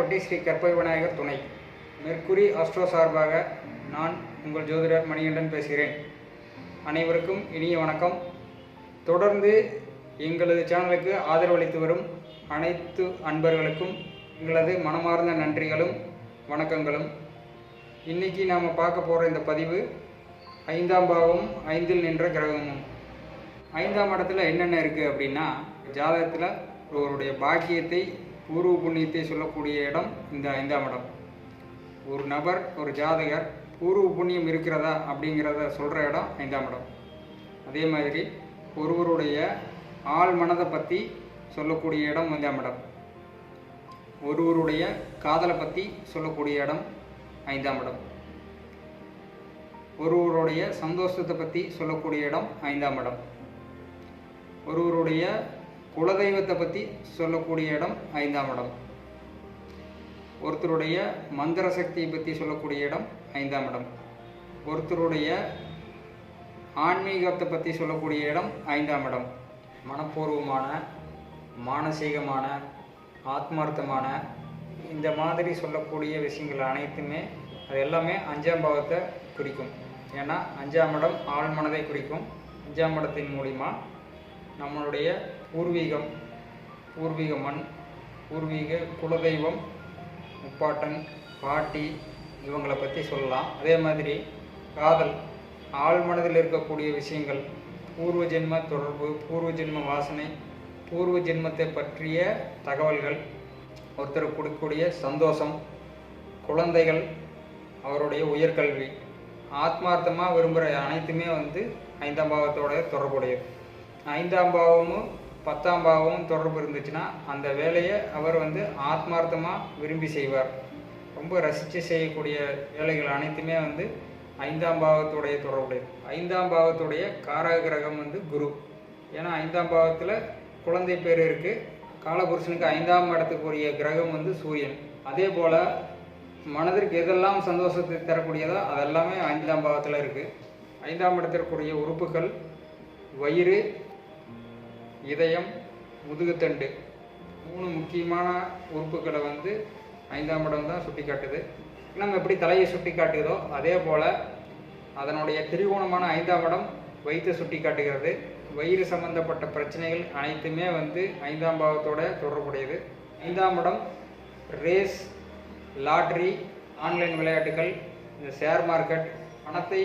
பாப்பட்டி ஸ்ரீ கற்பக விநாயகர் துணை. Mercury astro சார்பாக நான் உங்கள் ஜோதிடர் மணிகண்டன் பேசுகிறேன். அனைவருக்கும் இனிய வணக்கம். தொடர்ந்து எங்களது சேனலுக்கு ஆதரவளித்து வரும் அனைத்து அன்பர்களுக்கும் எங்களது மனமார்ந்த நன்றிகளும் வணக்கங்களும். இன்றைக்கி நாம் பார்க்க போகிற இந்த பதிவு 5ஆம் பாவம் 5இல் நின்ற கிரகமும். 5ஆம் இடத்துல என்னென்ன இருக்குது அப்படின்னா, ஜாதகத்தில் ஒருவருடைய பாக்கியத்தை பூர்வ புண்ணியத்தை சொல்லக்கூடிய இடம் இந்த 5ஆம் இடம். ஒரு நபர், ஒரு ஜாதகர் பூர்வ புண்ணியம் இருக்கிறதா அப்படிங்கிறத சொல்கிற இடம் 5ஆம் இடம். அதே மாதிரி ஒருவருடைய ஆள் மனதை பற்றி சொல்லக்கூடிய இடம் 5ஆம் இடம். ஒருவருடைய காதலை பற்றி சொல்லக்கூடிய இடம் 5ஆம் இடம். ஒருவருடைய சந்தோஷத்தை பற்றி சொல்லக்கூடிய இடம் 5ஆம் இடம். ஒருவருடைய குலதெய்வத்தை பற்றி சொல்லக்கூடிய இடம் 5ஆம் இடம். ஒருத்தருடைய மந்திர சக்தியை பற்றி சொல்லக்கூடிய இடம் 5ஆம் இடம். ஒருத்தருடைய ஆன்மீகத்தை பற்றி சொல்லக்கூடிய இடம் 5ஆம் இடம். மனப்பூர்வமான, மானசீகமான, ஆத்மார்த்தமான இந்த மாதிரி சொல்லக்கூடிய விஷயங்கள் அனைத்துமே அது எல்லாமே 5ஆம் பாவத்தை குறிக்கும். ஏன்னா 5ஆம் இடம் ஆள் மனதை குறிக்கும். 5ஆம் இடத்தின் மூலிமா நம்மளுடைய பூர்வீகம், பூர்வீக மண், பூர்வீக குலதெய்வம், முப்பாட்டன், பாட்டி இவங்களை பற்றி சொல்லலாம். அதே மாதிரி காதல், ஆள் மனதில் இருக்கக்கூடிய விஷயங்கள், பூர்வ ஜென்ம தொடர்பு, பூர்வ ஜென்ம வாசனை, பூர்வ ஜென்மத்தை பற்றிய தகவல்கள், ஒருத்தர் கொடுக்கக்கூடிய சந்தோஷம், குழந்தைகள், அவருடைய உயர்கல்வி, ஆத்மார்த்தமாக விரும்புகிற அனைத்துமே 5ஆம் பாவத்தோட தொடர்புடையது. 5ஆம் பாவமும் 10ஆம் பாவமும் தொடர்பு இருந்துச்சுன்னா அந்த வேலையை அவர் ஆத்மார்த்தமாக விரும்பி செய்வார். ரொம்ப ரசித்து செய்யக்கூடிய வேலைகள் அனைத்துமே 5ஆம் பாவத்துடைய தொடர்புடையது. 5ஆம் பாவத்துடைய காரக கிரகம் குரு. ஏன்னா 5ஆம் பாவத்தில் குழந்தை பேர் இருக்குது. காலபுருஷனுக்கு 5ஆம் இடத்துக்குரிய கிரகம் சூரியன். அதே போல் மனதிற்கு எதெல்லாம் சந்தோஷத்தை தரக்கூடியதோ அதெல்லாமே 5ஆம் பாவத்தில் இருக்குது. 5ஆம் இடத்திற்குரிய உறுப்புகள் வயிறு, இதயம், முதுகுத்தண்டு, 3 முக்கியமான உறுப்புகளை 5ஆம் இடம் தான் சுட்டி காட்டுது. நம்ம எப்படி தலையை சுட்டி காட்டுகிறதோ அதே போல் அதனுடைய திரிகோணமான 5ஆம் இடம் வயிற்றை சுட்டி காட்டுகிறது. வயிறு சம்பந்தப்பட்ட பிரச்சனைகள் அனைத்துமே 5ஆம் பாவத்தோட தொடர்புடையது. 5ஆம் இடம் ரேஸ், லாட்ரி, ஆன்லைன் விளையாட்டுகள், இந்த ஷேர் மார்க்கெட், பணத்தை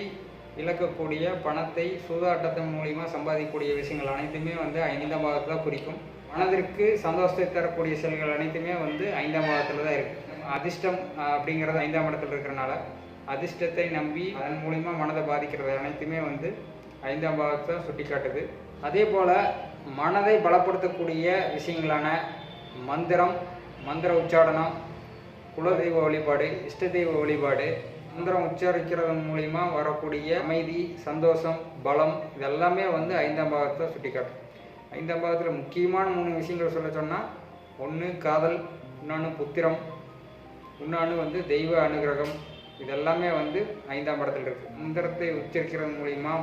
இழக்கக்கூடிய, பணத்தை சூதாட்டத்தின் மூலிமா சம்பாதிக்கக்கூடிய விஷயங்கள் அனைத்துமே 5ஆம் பாவத்தில் தான் குறிக்கும். மனதிற்கு சந்தோஷத்தை தரக்கூடிய செயல்கள் அனைத்துமே 5ஆம் பாவத்தில் தான் இருக்குது. அதிர்ஷ்டம் அப்படிங்கிறது 5ஆம் இடத்துல இருக்கிறனால அதிர்ஷ்டத்தை நம்பி அதன் மூலிமா மனதை பாதிக்கிறது அனைத்துமே 5ஆம் பாவத்தை சுட்டி காட்டுது. அதே போல் மனதை பலப்படுத்தக்கூடிய விஷயங்களான மந்திரம், மந்திர உச்சாடனம், குலதெய்வ வழிபாடு, இஷ்ட தெய்வ வழிபாடு, மந்திரம் உச்சரிக்கிறதன் மூலிமா வரக்கூடிய அமைதி, சந்தோஷம், பலம் இதெல்லாமே 5ஆம் பாவத்தை சுட்டி காட்டும். 5ஆம் பாவத்தில் முக்கியமான 3 விஷயங்கள் சொல்ல சொன்னால், ஒன்று காதல், இன்னொன்று புத்திரம், இன்னொன்று தெய்வ அனுகிரகம். இதெல்லாமே 5ஆம் இடத்துல இருக்குது. மந்திரத்தை உச்சரிக்கிறது மூலிமா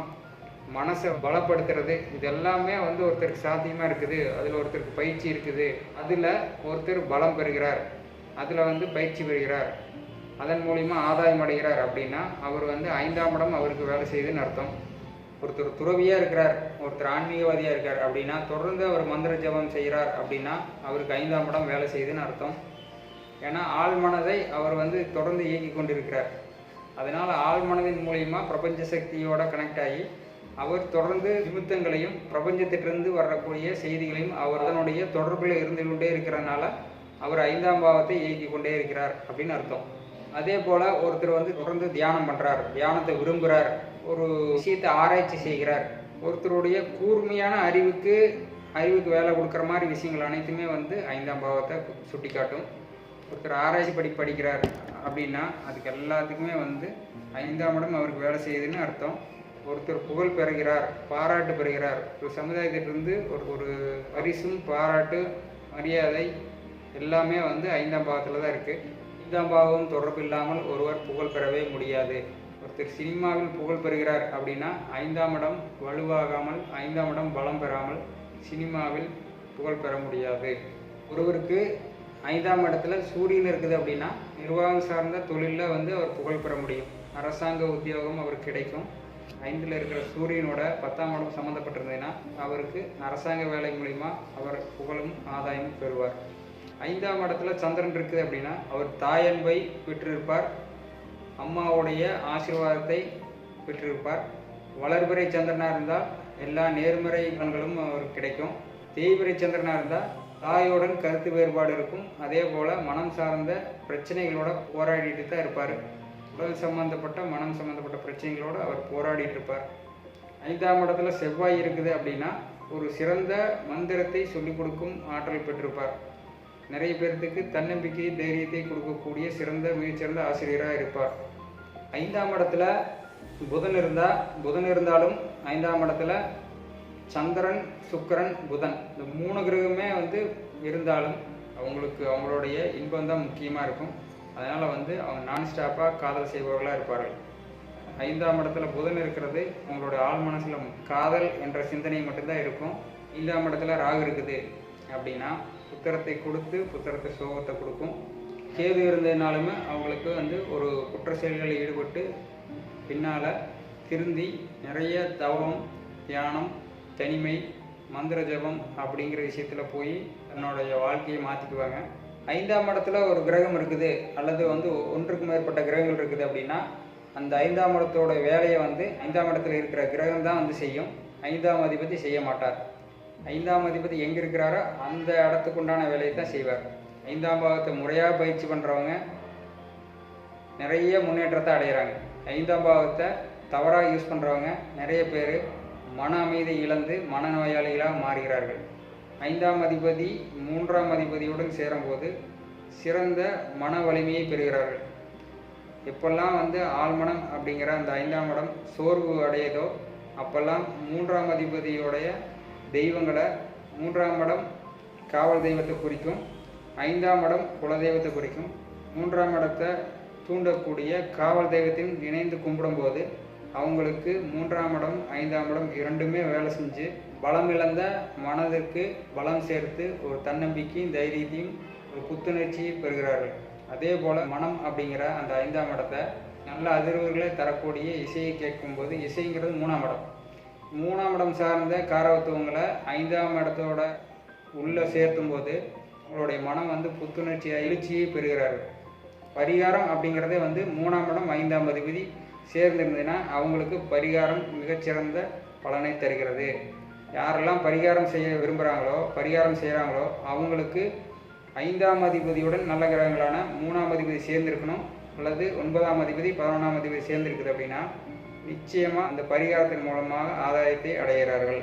மனசை பலப்படுத்துறது இதெல்லாமே ஒருத்தருக்கு சாத்தியமாக இருக்குது. அதில் ஒருத்தருக்கு பயிற்சி இருக்குது. அதில் ஒருத்தர் பலம் பெறுகிறார், அதில் பயிற்சி பெறுகிறார், அதன் மூலிமா ஆதாயம் அடைகிறார் அப்படின்னா அவர் 5ஆம் இடம் அவருக்கு வேலை செய்யுதுன்னு அர்த்தம். ஒருத்தர் துறவியாக இருக்கிறார், ஒருத்தர் ஆன்மீகவாதியாக இருக்கார் அப்படின்னா தொடர்ந்து அவர் மந்திர ஜபம் செய்கிறார் அப்படின்னா அவருக்கு 5ஆம் இடம் வேலை செய்யுதுன்னு அர்த்தம். ஏன்னா ஆழ்மனதை அவர் தொடர்ந்து இயக்கி கொண்டிருக்கிறார். அதனால் ஆழ்மனதின் மூலிமா பிரபஞ்ச சக்தியோட கனெக்ட் ஆகி அவர் தொடர்ந்து நிமித்தங்களையும் பிரபஞ்சத்திலிருந்து வரக்கூடிய செய்திகளையும் அவர் அதனுடைய தொடர்பில் இருந்து கொண்டே இருக்கிறதுனால அவர் 5ஆம் பாவத்தை இயக்கி கொண்டே இருக்கிறார் அப்படின்னு அர்த்தம். அதே போல் ஒருத்தர் தொடர்ந்து தியானம் பண்ணுறார், தியானத்தை விரும்புகிறார், ஒரு விஷயத்தை ஆராய்ச்சி செய்கிறார். ஒருத்தருடைய கூர்மையான அறிவுக்கு வேலை கொடுக்குற மாதிரி விஷயங்கள் அனைத்துமே 5ஆம் பாவத்தை சுட்டி காட்டும். ஒருத்தர் ஆராய்ச்சி படிக்கிறார் அப்படின்னா அதுக்கு எல்லாத்துக்குமே 5ஆம் இடம் அவருக்கு வேலை செய்யுதுன்னு அர்த்தம். ஒருத்தர் புகழ் பெறுகிறார், பாராட்டு பெறுகிறார், ஒரு சமுதாயத்திலிருந்து ஒரு பரிசும் பாராட்டு மரியாதை எல்லாமே 5ஆம் பாவத்தில் தான் இருக்குது. 5ஆம் பாவம் தொடர்பு இல்லாமல் ஒருவர் புகழ் பெறவே முடியாது. ஒருத்தர் சினிமாவில் புகழ் பெறுகிறார் அப்படின்னா 5ஆம் இடம் வலுவாகாமல், 5ஆம் இடம் பலம் பெறாமல் சினிமாவில் புகழ் பெற முடியாது. ஒருவருக்கு 5ஆம் இடத்துல சூரியன் இருக்குது அப்படின்னா நிர்வாகம் சார்ந்த தொழிலில் வந்து அவர் புகழ் பெற முடியும். அரசாங்க உத்தியோகம் அவருக்கு கிடைக்கும். 5ல் இருக்கிற சூரியனோட 10ஆம் இடம் சம்மந்தப்பட்டிருந்ததுன்னா அவருக்கு அரசாங்க வேலை மூலிமா அவர் புகழும் ஆதாயமும் பெறுவார். 5ஆம் இடத்துல சந்திரன் இருக்குது அப்படின்னா அவர் தாயன்பை பெற்றிருப்பார். அம்மாவுடைய ஆசீர்வாதத்தை பெற்றிருப்பார். வளர்பிறை சந்திரனாக இருந்தால் எல்லா நேர்மறை பலன்களும் அவருக்கு கிடைக்கும். தேய்பிறை சந்திரனாக இருந்தால் தாயுடன் கருத்து வேறுபாடு இருக்கும். அதே போல் மனம் சார்ந்த பிரச்சனைகளோட போராடிட்டு தான் இருப்பார். உடல் சம்பந்தப்பட்ட மனம் சம்பந்தப்பட்ட பிரச்சனைகளோடு அவர் போராடிட்டு இருப்பார். 5ஆம் இடத்துல செவ்வாய் இருக்குது அப்படின்னா ஒரு சிறந்த மந்திரத்தை சொல்லிக் கொடுக்கும் ஆற்றல் பெற்றிருப்பார். நிறைய பேர்த்துக்கு தன்னம்பிக்கை தைரியத்தை கொடுக்கக்கூடிய மிகச்சிறந்த ஆசிரியராக இருப்பார். 5ஆம் இடத்துல புதன் இருந்தாலும் 5ஆம் இடத்துல சந்திரன், சுக்கிரன், புதன் இந்த 3 கிரகமே வந்து இருந்தாலும் அவங்களுடைய இன்பம் தான் முக்கியமாக இருக்கும். அதனால் அவங்க நான் ஸ்டாப்பாக காதல் செய்பவர்களாக இருப்பார்கள். 5ஆம் இடத்துல புதன் இருக்கிறது உங்களுடைய ஆழ் மனசில் காதல் என்ற சிந்தனை மட்டும்தான் இருக்கும். 5ஆம் இடத்துல ராகு இருக்குது அப்படின்னா புத்திரத்தை கொடுத்து புத்திரத்தை சோகத்தை கொடுக்கும். கேது இருந்ததுனாலுமே அவங்களுக்கு ஒரு குற்ற செயல்களில் ஈடுபட்டு பின்னால் திருந்தி நிறைய தவம், தியானம், தனிமை, மந்திர ஜபம் அப்படிங்கிற விஷயத்தில் போய் தன்னுடைய வாழ்க்கையை மாற்றிக்குவாங்க. 5ஆம் இடத்துல ஒரு கிரகம் இருக்குது அல்லது ஒன்றுக்கு மேற்பட்ட கிரகங்கள் இருக்குது அப்படின்னா அந்த 5ஆம் இடத்தோட வேலையை 5ஆம் இடத்துல இருக்கிற கிரகம் தான் செய்யும். 5ஆம் அதிபதி செய்ய மாட்டார். 5ஆம் அதிபதி எங்கே இருக்கிறாரோ அந்த இடத்துக்கு உண்டான வேலையை தான் செய்வார். 5ஆம் பாவத்தை முறையாக பயிற்சி பண்ணுறவங்க நிறைய முன்னேற்றத்தை அடைகிறாங்க. 5ஆம் பாவத்தை தவறாக யூஸ் பண்ணுறவங்க நிறைய பேர் மன அமைதி இழந்து மனநோயாளிகளாக மாறுகிறார்கள். 5ஆம் அதிபதி 3ஆம் அதிபதியுடன் சேரும்போது சிறந்த மன வலிமையை பெறுகிறார்கள். எப்பெல்லாம் ஆழ்மனம் அப்படிங்கிற அந்த 5ஆம் இடம் சோர்வு அடையதோ அப்பெல்லாம் 3ஆம் அதிபதியோடைய தெய்வங்களை 3ஆம் இடம் காவல் தெய்வத்தை குறிக்கும், 5ஆம் இடம் குலதெய்வத்தை குறிக்கும். 3ஆம் இடத்தை தூண்டக்கூடிய காவல் தெய்வத்தையும் இணைந்து கும்பிடும்போது அவங்களுக்கு 3ஆம் இடம் 5ஆம் இடம் இரண்டுமே வேலை செஞ்சு பலம் இழந்த மனதிற்கு பலம் சேர்த்து ஒரு தன்னம்பிக்கையும் தைரியத்தையும் ஒரு புத்துணர்ச்சியை பெறுகிறார்கள். அதே போல் மனம் அப்படிங்கிற அந்த 5ஆம் இடத்தை நல்ல அதிர்வுகளை தரக்கூடிய இசையை கேட்கும்போது இசைங்கிறது 3ஆம் இடம். 3ஆம் இடம் சார்ந்த காரவத்துவங்களை 5ஆம் இடத்தோட உள்ளே சேர்த்தும் போது உங்களுடைய மனம் புத்துணர்ச்சியாக எழுச்சியை பெறுகிறார்கள். பரிகாரம் அப்படிங்கிறதே 3ஆம் இடம் 5ஆம் அதிபதி சேர்ந்திருந்ததுன்னா அவங்களுக்கு பரிகாரம் மிகச்சிறந்த பலனை தருகிறது. யாரெல்லாம் பரிகாரம் செய்ய விரும்புகிறாங்களோ பரிகாரம் செய்கிறாங்களோ அவங்களுக்கு 5ஆம் அதிபதியுடன் நல்ல கிரகங்களான 3ஆம் அதிபதி சேர்ந்திருக்கணும் அல்லது 9ஆம் அதிபதி 11ஆம் அதிபதி சேர்ந்திருக்குது அப்படின்னா நிச்சயமாக அந்த பரிகாரத்தின் மூலமாக ஆதாயத்தை அடைகிறார்கள்.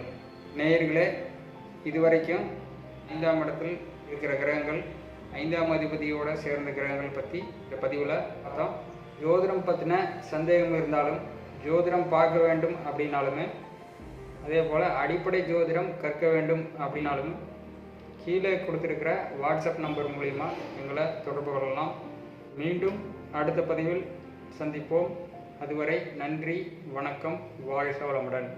நேயர்களே, இதுவரைக்கும் 5ஆம் இடத்தில் இருக்கிற கிரகங்கள் 5ஆம் அதிபதியோடு சேர்ந்த கிரகங்கள் பற்றி இந்த பதிவில் பார்த்தோம். ஜோதிடம் பற்றின சந்தேகம் இருந்தாலும் ஜோதிடம் பார்க்க வேண்டும் அப்படின்னாலுமே அதே போல் அடிப்படை ஜோதிடம் கற்க வேண்டும் அப்படின்னாலும் கீழே கொடுத்துருக்கிற வாட்ஸ்அப் நம்பர் மூலிமா எங்களை தொடர்பு கொள்ளலாம். மீண்டும் அடுத்த பதிவில் சந்திப்போம். அதுவரை நன்றி, வணக்கம், வாழ்க வளமுடன்.